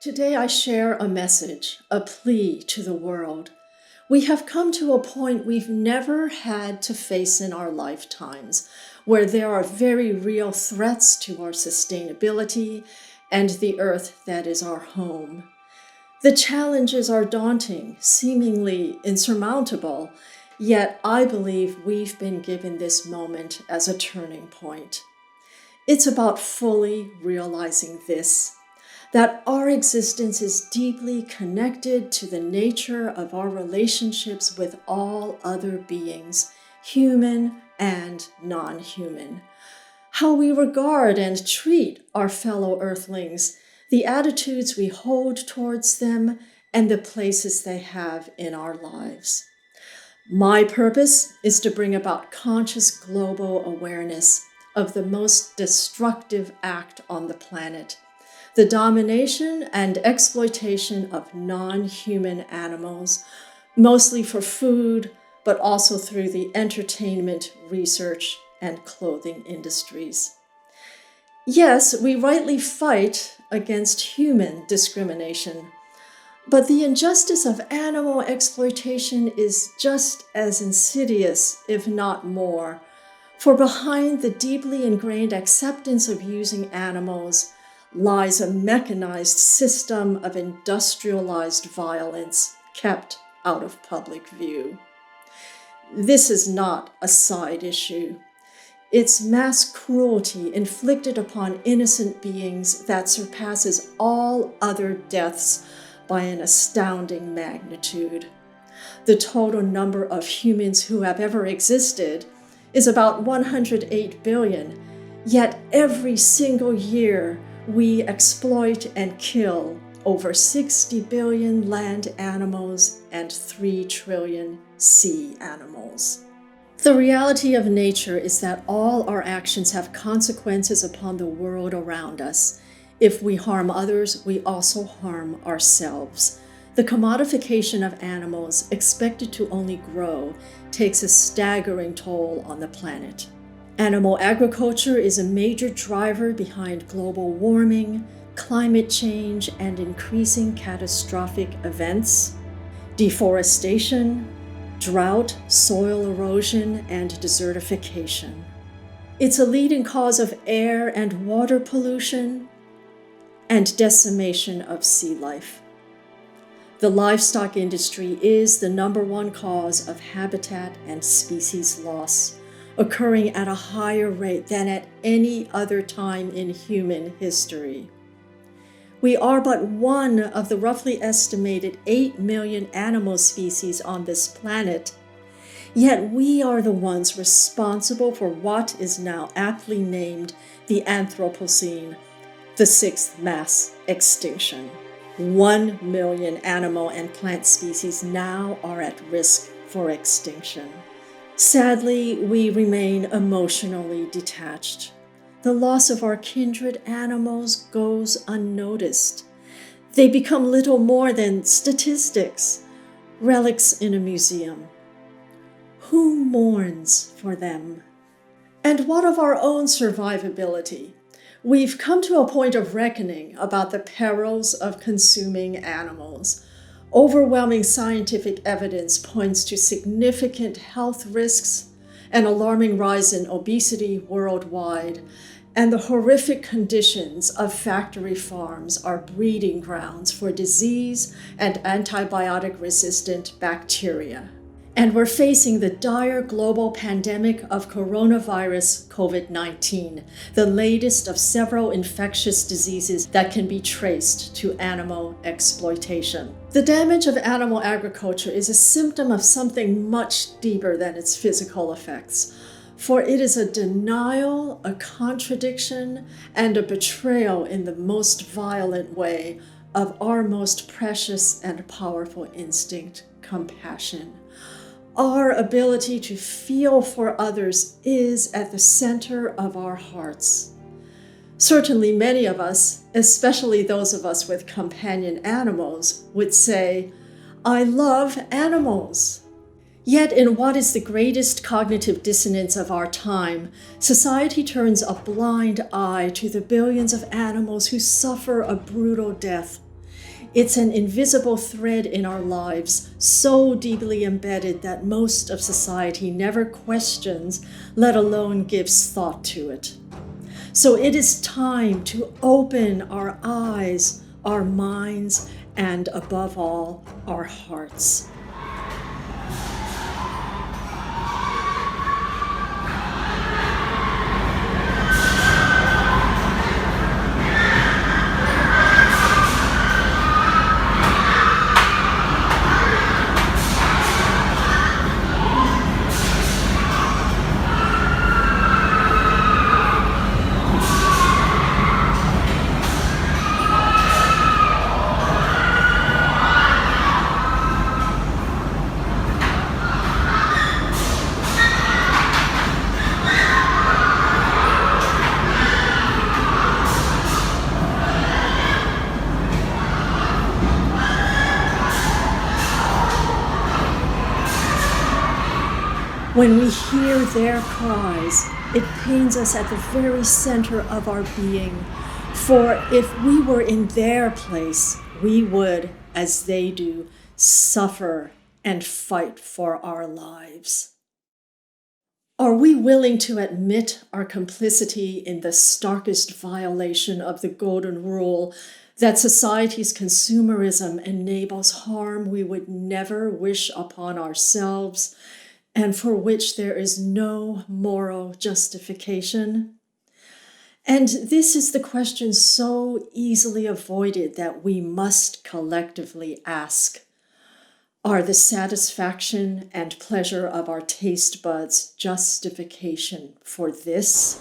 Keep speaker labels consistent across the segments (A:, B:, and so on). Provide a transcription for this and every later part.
A: Today I share a message, a plea to the world. We have come to a point we've never had to face in our lifetimes, where there are very real threats to our sustainability and the earth that is our home. The challenges are daunting, seemingly insurmountable, yet I believe we've been given this moment as a turning point. It's about fully realizing this, that our existence is deeply connected to the nature of our relationships with all other beings, human and non-human. How we regard and treat our fellow earthlings, the attitudes we hold towards them, and the places they have in our lives. My purpose is to bring about conscious global awareness of the most destructive act on the planet, the domination and exploitation of non-human animals, mostly for food, but also through the entertainment, research, and clothing industries. Yes, we rightly fight against human discrimination, but the injustice of animal exploitation is just as insidious, if not more, for behind the deeply ingrained acceptance of using animals lies a mechanized system of industrialized violence kept out of public view. This is not a side issue. It's mass cruelty inflicted upon innocent beings that surpasses all other deaths by an astounding magnitude. The total number of humans who have ever existed is about 108 billion, yet every single year we exploit and kill over 60 billion land animals and 3 trillion sea animals. The reality of nature is that all our actions have consequences upon the world around us. If we harm others, we also harm ourselves. The commodification of animals, expected to only grow, takes a staggering toll on the planet. Animal agriculture is a major driver behind global warming, climate change, and increasing catastrophic events, deforestation, drought, soil erosion, and desertification. It's a leading cause of air and water pollution and decimation of sea life. The livestock industry is the #1 cause of habitat and species loss, occurring at a higher rate than at any other time in human history. We are but one of the roughly estimated 8 million animal species on this planet, yet we are the ones responsible for what is now aptly named the Anthropocene, the 6th mass extinction. 1 million animal and plant species now are at risk for extinction. Sadly, we remain emotionally detached. The loss of our kindred animals goes unnoticed. They become little more than statistics, relics in a museum. Who mourns for them? And what of our own survivability? We've come to a point of reckoning about the perils of consuming animals. Overwhelming scientific evidence points to significant health risks, an alarming rise in obesity worldwide, and the horrific conditions of factory farms are breeding grounds for disease and antibiotic-resistant bacteria. And we're facing the dire global pandemic of coronavirus COVID-19, the latest of several infectious diseases that can be traced to animal exploitation. The damage of animal agriculture is a symptom of something much deeper than its physical effects, for it is a denial, a contradiction, and a betrayal in the most violent way of our most precious and powerful instinct, compassion. Our ability to feel for others is at the center of our hearts. Certainly many of us, especially those of us with companion animals, would say, "I love animals." Yet in what is the greatest cognitive dissonance of our time, society turns a blind eye to the billions of animals who suffer a brutal death. It's an invisible thread in our lives, so deeply embedded that most of society never questions, let alone gives thought to it. So it is time to open our eyes, our minds, and above all, our hearts. When we hear their cries, it pains us at the very center of our being. For if we were in their place, we would, as they do, suffer and fight for our lives. Are we willing to admit our complicity in the starkest violation of the golden rule that society's consumerism enables harm we would never wish upon ourselves, and for which there is no moral justification? And this is the question so easily avoided that we must collectively ask. Are the satisfaction and pleasure of our taste buds justification for this?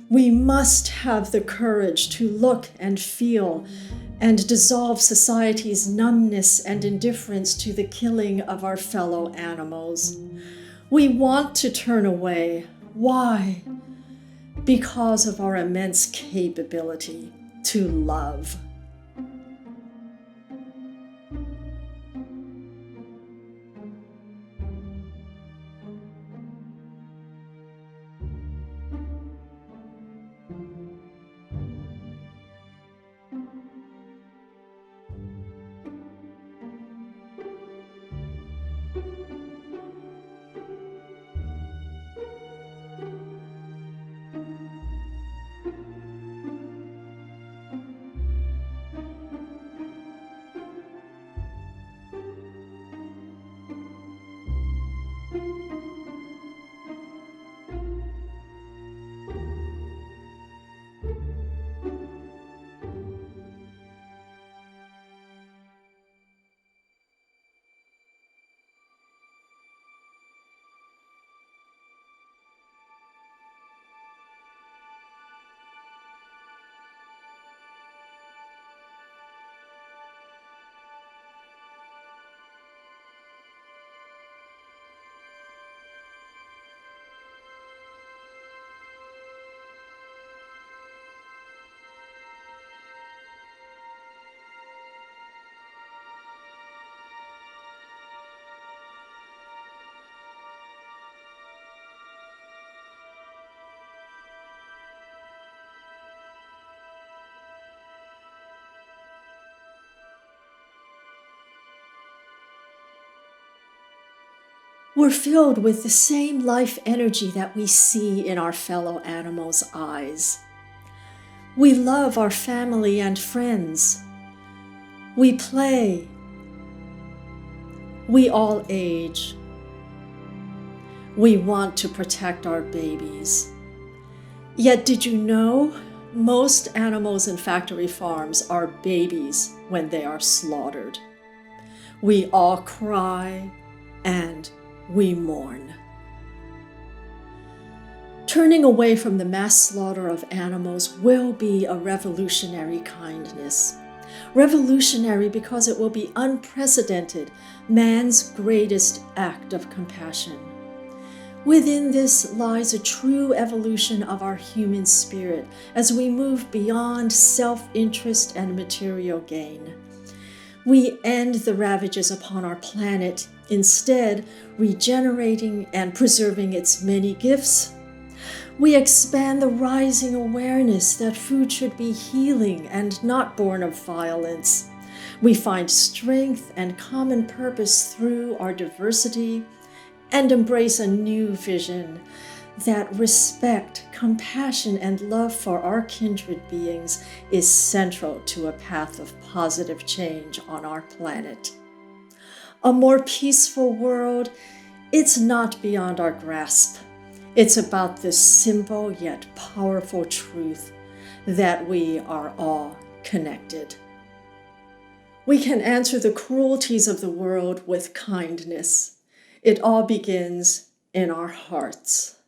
A: We must have the courage to look and feel and dissolve society's numbness and indifference to the killing of our fellow animals. We want to turn away. Why? Because of our immense capability to love. We're filled with the same life energy that we see in our fellow animals' eyes. We love our family and friends. We play. We all age. We want to protect our babies. Yet did you know most animals in factory farms are babies when they are slaughtered? We all cry and we mourn. Turning away from the mass slaughter of animals will be a revolutionary kindness. Revolutionary because it will be unprecedented, man's greatest act of compassion. Within this lies a true evolution of our human spirit as we move beyond self-interest and material gain. We end the ravages upon our planet, instead regenerating and preserving its many gifts. We expand the rising awareness that food should be healing and not born of violence. We find strength and common purpose through our diversity and embrace a new vision that respect, compassion, and love for our kindred beings is central to a path of positive change on our planet. A more peaceful world, it's not beyond our grasp. It's about this simple yet powerful truth that we are all connected. We can answer the cruelties of the world with kindness. It all begins in our hearts.